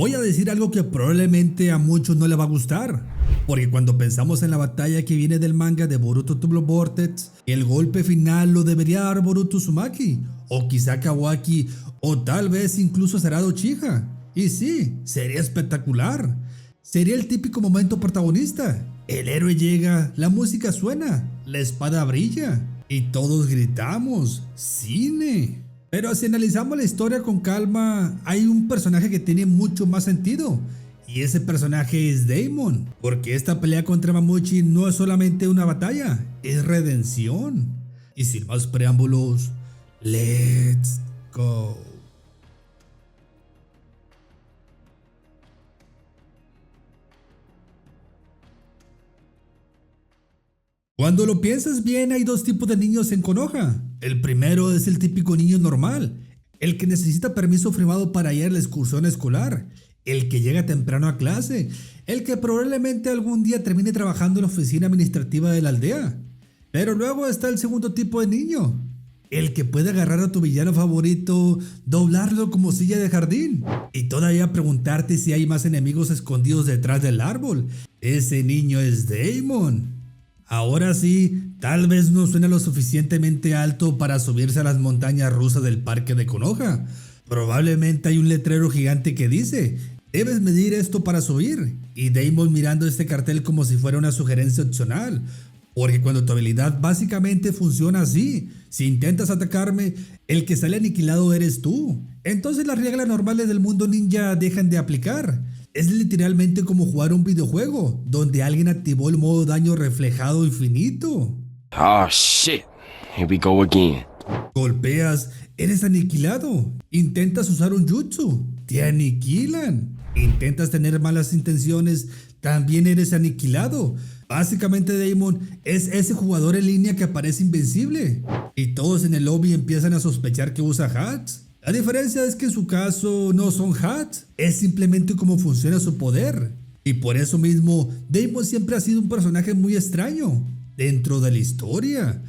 Voy a decir algo que probablemente a muchos no les va a gustar, porque cuando pensamos en la batalla que viene del manga de Boruto to Blue Vortex, el golpe final lo debería dar Boruto Uzumaki, o quizá Kawaki, o tal vez incluso Sarada Uchiha. Y sí, sería espectacular. Sería el típico momento protagonista. El héroe llega, la música suena, la espada brilla, y todos gritamos, ¡cine! Pero si analizamos la historia con calma, hay un personaje que tiene mucho más sentido. Y ese personaje es Daemon. Porque esta pelea contra Mamochi no es solamente una batalla, es redención. Y sin más preámbulos, let's go. Cuando lo piensas bien, hay dos tipos de niños en Konoha. El primero es el típico niño normal, el que necesita permiso firmado para ir a la excursión escolar, el que llega temprano a clase, el que probablemente algún día termine trabajando en la oficina administrativa de la aldea. Pero luego está el segundo tipo de niño, el que puede agarrar a tu villano favorito, doblarlo como silla de jardín y todavía preguntarte si hay más enemigos escondidos detrás del árbol. Ese niño es Daemon. Ahora sí, tal vez no suena lo suficientemente alto para subirse a las montañas rusas del parque de Konoha. Probablemente hay un letrero gigante que dice, debes medir esto para subir. Y Daemon mirando este cartel como si fuera una sugerencia opcional. Porque cuando tu habilidad básicamente funciona así, si intentas atacarme, el que sale aniquilado eres tú. Entonces las reglas normales del mundo ninja dejan de aplicar. Es literalmente como jugar un videojuego, donde alguien activó el modo daño reflejado infinito. Oh shit, here we go again. Golpeas, eres aniquilado. Intentas usar un jutsu, te aniquilan. Intentas tener malas intenciones, también eres aniquilado. Básicamente Daemon es ese jugador en línea que aparece invencible. Y todos en el lobby empiezan a sospechar que usa hats. La diferencia es que en su caso no son hats, es simplemente cómo funciona su poder. Y por eso mismo, Daemon siempre ha sido un personaje muy extraño dentro de la historia.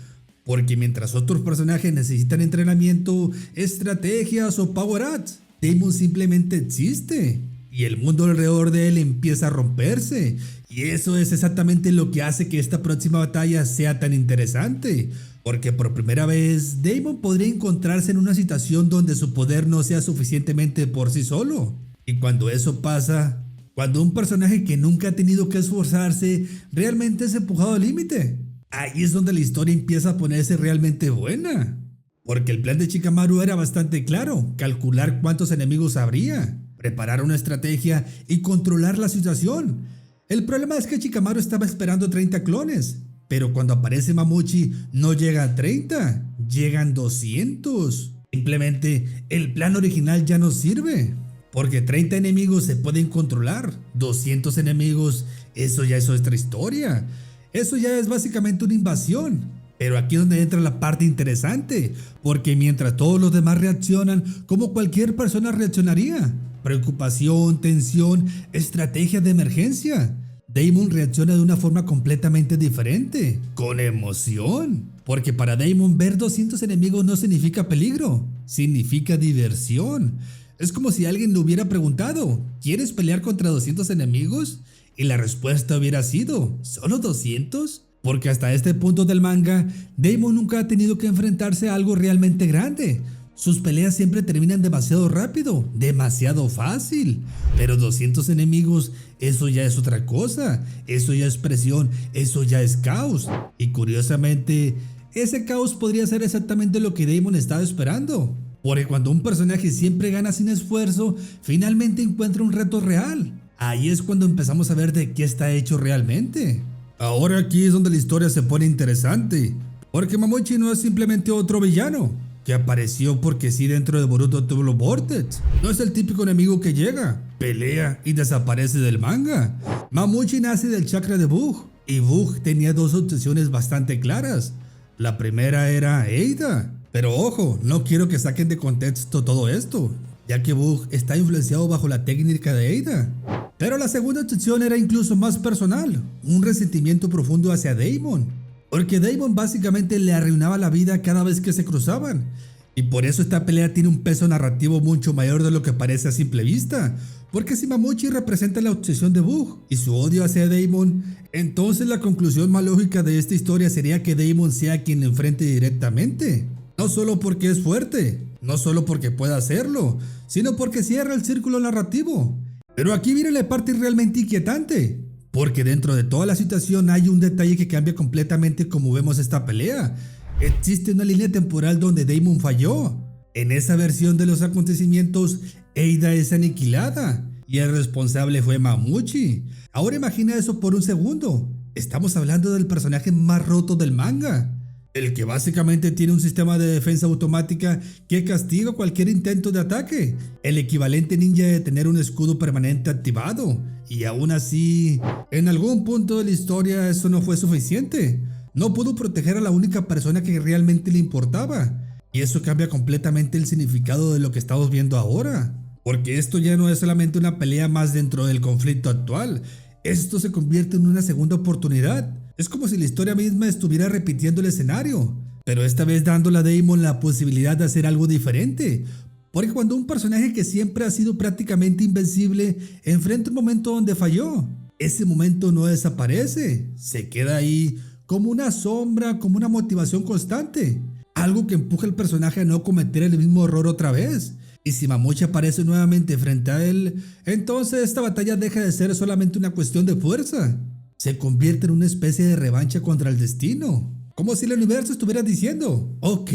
Porque mientras otros personajes necesitan entrenamiento, estrategias o power-ups, Daemon simplemente existe. Y el mundo alrededor de él empieza a romperse. Y eso es exactamente lo que hace que esta próxima batalla sea tan interesante. Porque por primera vez, Daemon podría encontrarse en una situación donde su poder no sea suficientemente por sí solo. Y cuando eso pasa, cuando un personaje que nunca ha tenido que esforzarse realmente es empujado al límite, ahí es donde la historia empieza a ponerse realmente buena. Porque el plan de Shikamaru era bastante claro, calcular cuántos enemigos habría, preparar una estrategia y controlar la situación. El problema es que Shikamaru estaba esperando 30 clones. Pero cuando aparece Mamochi no llega a 30, llegan 200. Simplemente el plan original ya no sirve. Porque 30 enemigos se pueden controlar, 200 enemigos, eso ya es otra historia. Eso ya es básicamente una invasión. Pero aquí es donde entra la parte interesante, porque mientras todos los demás reaccionan como cualquier persona reaccionaría, preocupación, tensión, estrategia de emergencia, Daemon reacciona de una forma completamente diferente, con emoción. Porque para Daemon ver 200 enemigos no significa peligro, significa diversión. Es como si alguien le hubiera preguntado, ¿quieres pelear contra 200 enemigos? Y la respuesta hubiera sido, ¿solo 200? Porque hasta este punto del manga, Daemon nunca ha tenido que enfrentarse a algo realmente grande. Sus peleas siempre terminan demasiado rápido, demasiado fácil. Pero 200 enemigos, eso ya es otra cosa. Eso ya es presión, eso ya es caos. Y curiosamente, ese caos podría ser exactamente lo que Daemon estaba esperando. Porque cuando un personaje siempre gana sin esfuerzo, finalmente encuentra un reto real. Ahí es cuando empezamos a ver de qué está hecho realmente. Ahora aquí es donde la historia se pone interesante. Porque Mamochi no es simplemente otro villano que apareció porque sí dentro de Boruto to Blue Vortex. No es el típico enemigo que llega, pelea y desaparece del manga. Mamochi nace del chakra de Bug, y Bug tenía dos obsesiones bastante claras. La primera era Eida, pero ojo, no quiero que saquen de contexto todo esto, ya que Bug está influenciado bajo la técnica de Eida. Pero la segunda obsesión era incluso más personal, un resentimiento profundo hacia Daemon. Porque Daemon básicamente le arruinaba la vida cada vez que se cruzaban. Y por eso esta pelea tiene un peso narrativo mucho mayor de lo que parece a simple vista. Porque si Mamuchi representa la obsesión de Bug y su odio hacia Damon, entonces la conclusión más lógica de esta historia sería que Damon sea quien le enfrente directamente. No solo porque es fuerte, no solo porque pueda hacerlo, sino porque cierra el círculo narrativo. Pero aquí viene la parte realmente inquietante, porque dentro de toda la situación hay un detalle que cambia completamente cómo vemos esta pelea. Existe una línea temporal donde Damon falló. En esa versión de los acontecimientos, Eida es aniquilada y el responsable fue Mamuchi. Ahora imagina eso por un segundo. Estamos hablando del personaje más roto del manga, el que básicamente tiene un sistema de defensa automática que castiga cualquier intento de ataque, el equivalente ninja de tener un escudo permanente activado. Y aún así, en algún punto de la historia eso no fue suficiente. No pudo proteger a la única persona que realmente le importaba. Y eso cambia completamente el significado de lo que estamos viendo ahora. Porque esto ya no es solamente una pelea más dentro del conflicto actual. Esto se convierte en una segunda oportunidad. Es como si la historia misma estuviera repitiendo el escenario, pero esta vez dándole a Damon la posibilidad de hacer algo diferente. Porque cuando un personaje que siempre ha sido prácticamente invencible enfrenta un momento donde falló, ese momento no desaparece, se queda ahí como una sombra, como una motivación constante. Algo que empuja al personaje a no cometer el mismo error otra vez. Y si Mamuchi aparece nuevamente frente a él, entonces esta batalla deja de ser solamente una cuestión de fuerza. Se convierte en una especie de revancha contra el destino. Como si el universo estuviera diciendo, ok,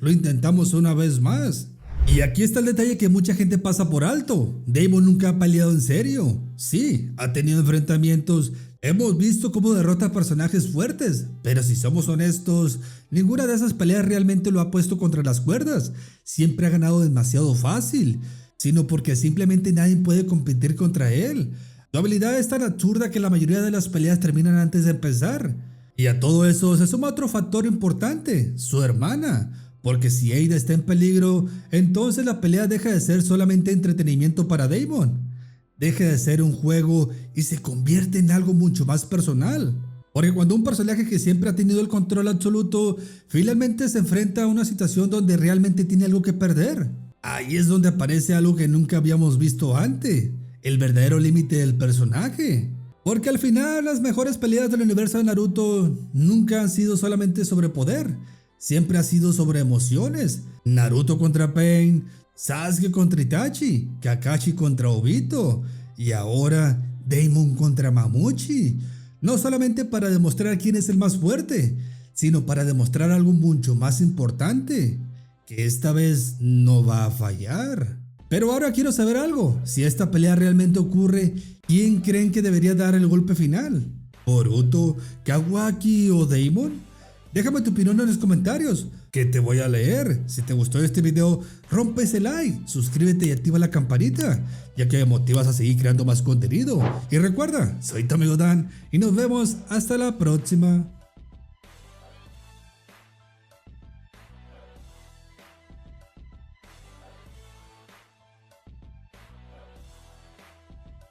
lo intentamos una vez más. Y aquí está el detalle que mucha gente pasa por alto. Damon nunca ha peleado en serio. Sí, ha tenido enfrentamientos. Hemos visto cómo derrota a personajes fuertes, pero si somos honestos, ninguna de esas peleas realmente lo ha puesto contra las cuerdas. Siempre ha ganado demasiado fácil, sino porque simplemente nadie puede competir contra él. Su habilidad es tan absurda que la mayoría de las peleas terminan antes de empezar. Y a todo eso se suma otro factor importante, su hermana. Porque si Eida está en peligro, entonces la pelea deja de ser solamente entretenimiento para Damon. Deja de ser un juego y se convierte en algo mucho más personal. Porque cuando un personaje que siempre ha tenido el control absoluto finalmente se enfrenta a una situación donde realmente tiene algo que perder, ahí es donde aparece algo que nunca habíamos visto antes, el verdadero límite del personaje. Porque al final las mejores peleas del universo de Naruto nunca han sido solamente sobre poder, siempre ha sido sobre emociones. Naruto contra Pain, Sasuke contra Itachi, Kakashi contra Obito y ahora Damon contra Mamuchi. No solamente para demostrar quién es el más fuerte, sino para demostrar algo mucho más importante, que esta vez no va a fallar. Pero ahora quiero saber algo, si esta pelea realmente ocurre, ¿quién creen que debería dar el golpe final? ¿Boruto, Kawaki o Damon? Déjame tu opinión en los comentarios, que te voy a leer. Si te gustó este video, rompe ese like, suscríbete y activa la campanita, ya que me motivas a seguir creando más contenido. Y recuerda, soy tu amigo Dan y nos vemos hasta la próxima.